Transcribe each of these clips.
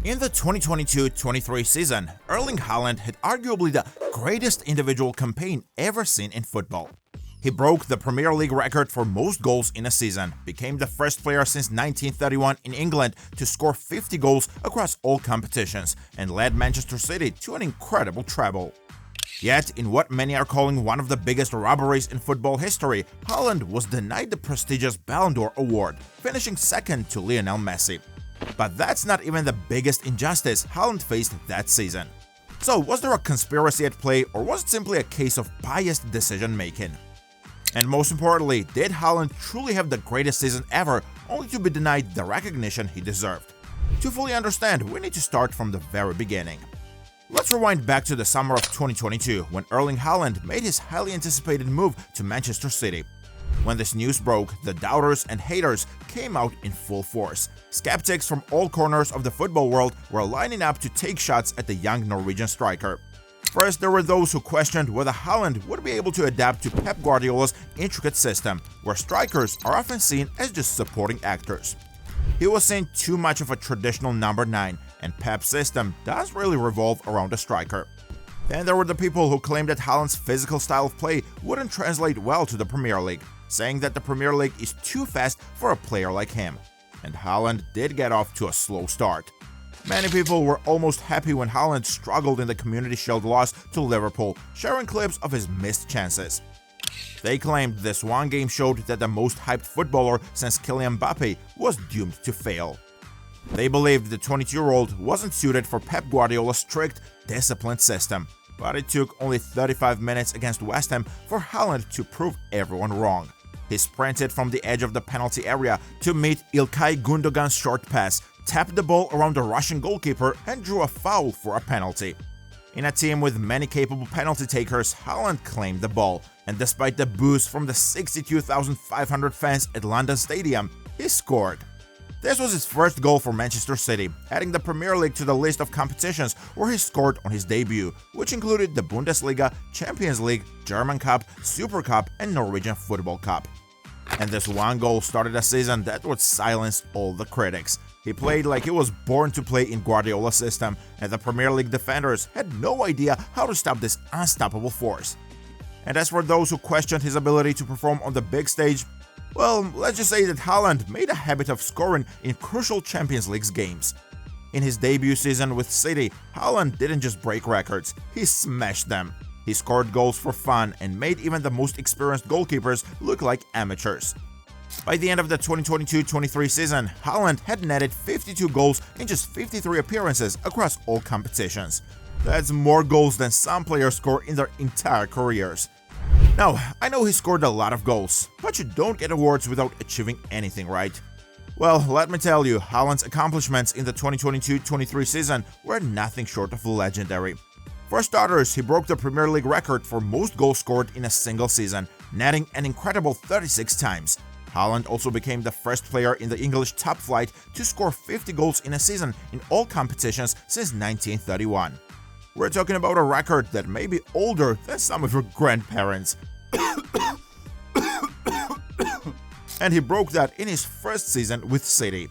In the 2022-23 season, Erling Haaland had arguably the greatest individual campaign ever seen in football. He broke the Premier League record for most goals in a season, became the first player since 1931 in England to score 50 goals across all competitions, and led Manchester City to an incredible treble. Yet, in what many are calling one of the biggest robberies in football history, Haaland was denied the prestigious Ballon d'Or award, finishing second to Lionel Messi. But that's not even the biggest injustice Haaland faced that season. So, was there a conspiracy at play, or was it simply a case of biased decision-making? And most importantly, did Haaland truly have the greatest season ever, only to be denied the recognition he deserved? To fully understand, we need to start from the very beginning. Let's rewind back to the summer of 2022, when Erling Haaland made his highly anticipated move to Manchester City. When this news broke, the doubters and haters came out in full force. Skeptics from all corners of the football world were lining up to take shots at the young Norwegian striker. First, there were those who questioned whether Haaland would be able to adapt to Pep Guardiola's intricate system, where strikers are often seen as just supporting actors. He was seen too much of a traditional number 9, and Pep's system does really revolve around a striker. Then there were the people who claimed that Haaland's physical style of play wouldn't translate well to the Premier League, saying that the Premier League is too fast for a player like him. And Haaland did get off to a slow start. Many people were almost happy when Haaland struggled in the Community Shield loss to Liverpool, sharing clips of his missed chances. They claimed this one game showed that the most hyped footballer since Kylian Mbappe was doomed to fail. They believed the 22-year-old wasn't suited for Pep Guardiola's strict, disciplined system, but it took only 35 minutes against West Ham for Haaland to prove everyone wrong. He sprinted from the edge of the penalty area to meet Ilkay Gundogan's short pass, tapped the ball around the Russian goalkeeper, and drew a foul for a penalty. In a team with many capable penalty takers, Haaland claimed the ball, and despite the boos from the 62,500 fans at London Stadium, he scored. This was his first goal for Manchester City, adding the Premier League to the list of competitions where he scored on his debut, which included the Bundesliga, Champions League, German Cup, Super Cup, and Norwegian Football Cup. And this one goal started a season that would silence all the critics. He played like he was born to play in Guardiola's system, and the Premier League defenders had no idea how to stop this unstoppable force. And as for those who questioned his ability to perform on the big stage, well, let's just say that Haaland made a habit of scoring in crucial Champions League games. In his debut season with City, Haaland didn't just break records, he smashed them. He scored goals for fun and made even the most experienced goalkeepers look like amateurs. By the end of the 2022-23 season, Haaland had netted 52 goals in just 53 appearances across all competitions. That's more goals than some players score in their entire careers. Now, I know he scored a lot of goals, but you don't get awards without achieving anything, right? Well, let me tell you, Haaland's accomplishments in the 2022-23 season were nothing short of legendary. For starters, he broke the Premier League record for most goals scored in a single season, netting an incredible 36 times. Haaland also became the first player in the English top flight to score 50 goals in a season in all competitions since 1931. We're talking about a record that may be older than some of your grandparents. And he broke that in his first season with City.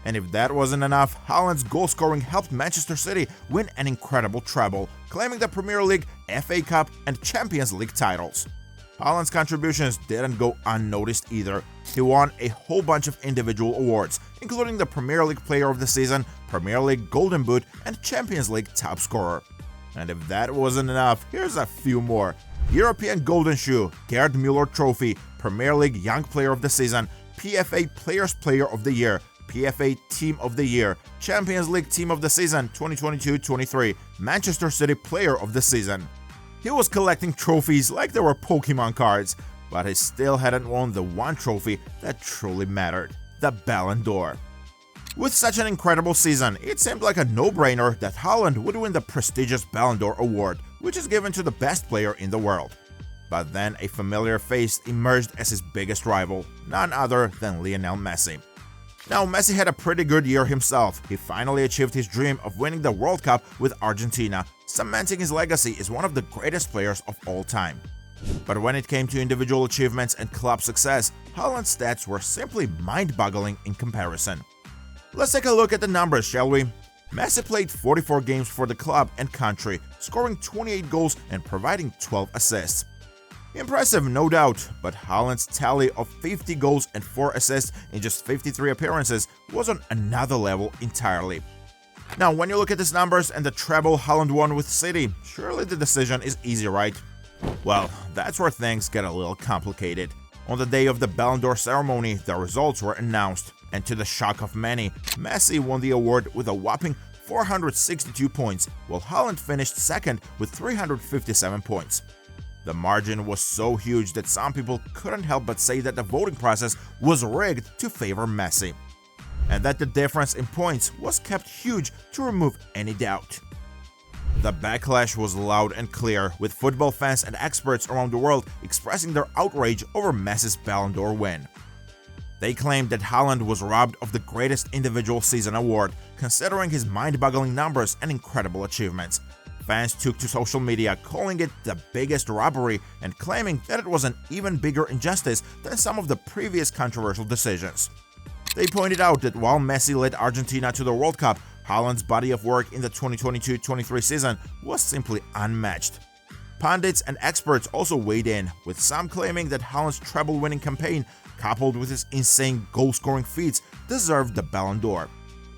And if that wasn't enough, Haaland's goal scoring helped Manchester City win an incredible treble, claiming the Premier League, FA Cup, and Champions League titles. Haaland's contributions didn't go unnoticed either. He won a whole bunch of individual awards, including the Premier League Player of the Season, Premier League Golden Boot, and Champions League Top Scorer. And if that wasn't enough, here's a few more. European Golden Shoe, Gerd Müller Trophy, Premier League Young Player of the Season, PFA Players Player of the Year, PFA Team of the Year, Champions League Team of the Season 2022-23, Manchester City Player of the Season. He was collecting trophies like they were Pokemon cards, but he still hadn't won the one trophy that truly mattered, the Ballon d'Or. With such an incredible season, it seemed like a no-brainer that Haaland would win the prestigious Ballon d'Or award, which is given to the best player in the world. But then a familiar face emerged as his biggest rival, none other than Lionel Messi. Now, Messi had a pretty good year himself. He finally achieved his dream of winning the World Cup with Argentina, cementing his legacy as one of the greatest players of all time. But when it came to individual achievements and club success, Haaland's stats were simply mind-boggling in comparison. Let's take a look at the numbers, shall we? Messi played 44 games for the club and country, scoring 28 goals and providing 12 assists. Impressive, no doubt, but Haaland's tally of 50 goals and 4 assists in just 53 appearances was on another level entirely. Now, when you look at his numbers and the treble Haaland won with City, surely the decision is easy, right? Well, that's where things get a little complicated. On the day of the Ballon d'Or ceremony, the results were announced, and to the shock of many, Messi won the award with a whopping 462 points, while Haaland finished second with 357 points. The margin was so huge that some people couldn't help but say that the voting process was rigged to favor Messi, and that the difference in points was kept huge to remove any doubt. The backlash was loud and clear, with football fans and experts around the world expressing their outrage over Messi's Ballon d'Or win. They claimed that Haaland was robbed of the greatest individual season award, considering his mind-boggling numbers and incredible achievements. Fans took to social media, calling it the biggest robbery and claiming that it was an even bigger injustice than some of the previous controversial decisions. They pointed out that while Messi led Argentina to the World Cup, Haaland's body of work in the 2022-23 season was simply unmatched. Pundits and experts also weighed in, with some claiming that Haaland's treble-winning campaign, coupled with his insane goal-scoring feats, deserved the Ballon d'Or.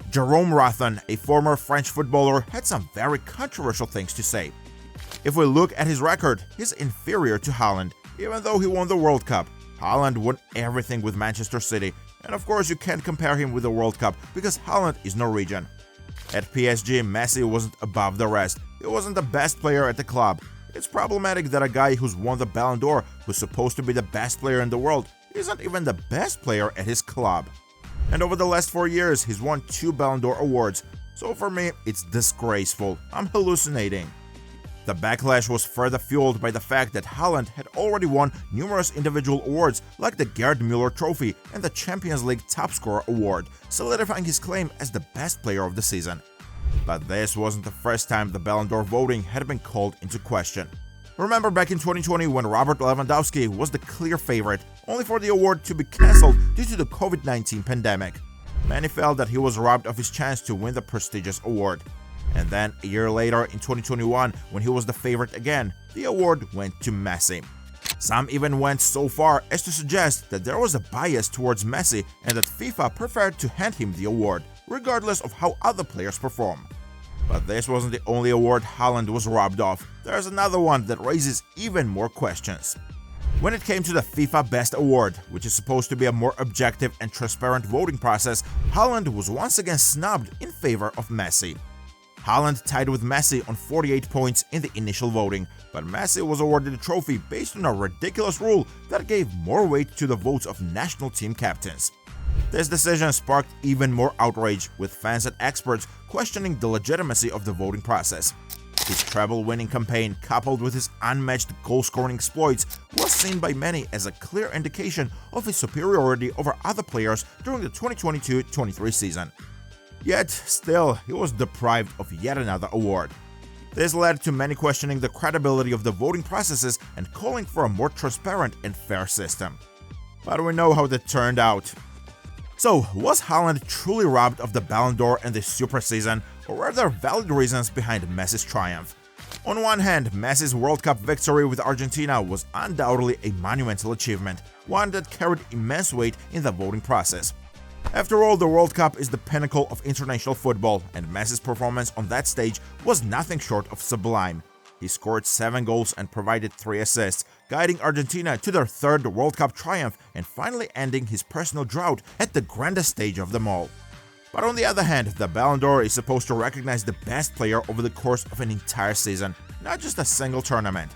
Jerome Rotten, a former French footballer, had some very controversial things to say. If we look at his record, he's inferior to Haaland. Even though he won the World Cup, Haaland won everything with Manchester City, and of course you can't compare him with the World Cup because Haaland is Norwegian. At PSG, Messi wasn't above the rest. He wasn't the best player at the club. It's problematic that a guy who's won the Ballon d'Or, who's supposed to be the best player in the world, isn't even the best player at his club. And over the last 4 years, he's won 2 Ballon d'Or awards, so for me, it's disgraceful. I'm hallucinating. The backlash was further fueled by the fact that Haaland had already won numerous individual awards like the Gerd Müller Trophy and the Champions League Top Scorer Award, solidifying his claim as the best player of the season. But this wasn't the first time the Ballon d'Or voting had been called into question. Remember back in 2020 when Robert Lewandowski was the clear favorite, only for the award to be cancelled due to the COVID-19 pandemic. Many felt that he was robbed of his chance to win the prestigious award. And then, a year later, in 2021, when he was the favorite again, the award went to Messi. Some even went so far as to suggest that there was a bias towards Messi and that FIFA preferred to hand him the award, regardless of how other players perform. But this wasn't the only award Haaland was robbed of. There's another one that raises even more questions. When it came to the FIFA Best Award, which is supposed to be a more objective and transparent voting process, Haaland was once again snubbed in favor of Messi. Haaland tied with Messi on 48 points in the initial voting, but Messi was awarded the trophy based on a ridiculous rule that gave more weight to the votes of national team captains. This decision sparked even more outrage, with fans and experts questioning the legitimacy of the voting process. His treble-winning campaign, coupled with his unmatched goal-scoring exploits, was seen by many as a clear indication of his superiority over other players during the 2022-23 season. Yet, still, he was deprived of yet another award. This led to many questioning the credibility of the voting processes and calling for a more transparent and fair system. But we know how that turned out. So, was Haaland truly robbed of the Ballon d'Or in this super season, or were there valid reasons behind Messi's triumph? On one hand, Messi's World Cup victory with Argentina was undoubtedly a monumental achievement, one that carried immense weight in the voting process. After all, the World Cup is the pinnacle of international football, and Messi's performance on that stage was nothing short of sublime. He scored 7 goals and provided 3 assists, guiding Argentina to their 3rd World Cup triumph and finally ending his personal drought at the grandest stage of them all. But on the other hand, the Ballon d'Or is supposed to recognize the best player over the course of an entire season, not just a single tournament.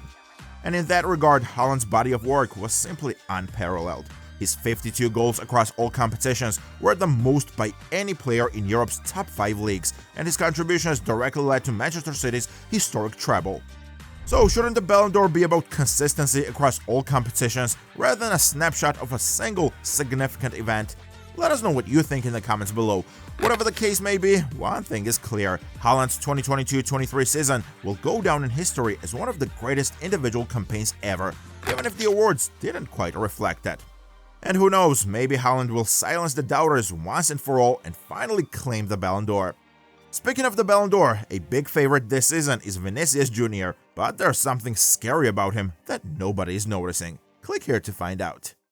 And in that regard, Haaland's body of work was simply unparalleled. His 52 goals across all competitions were the most by any player in Europe's top 5 leagues, and his contributions directly led to Manchester City's historic treble. So shouldn't the Ballon d'Or be about consistency across all competitions rather than a snapshot of a single significant event? Let us know what you think in the comments below. Whatever the case may be, one thing is clear: Haaland's 2022-23 season will go down in history as one of the greatest individual campaigns ever, even if the awards didn't quite reflect that. And who knows, maybe Haaland will silence the doubters once and for all and finally claim the Ballon d'Or. Speaking of the Ballon d'Or, a big favorite this season is Vinicius Jr., but there's something scary about him that nobody is noticing. Click here to find out.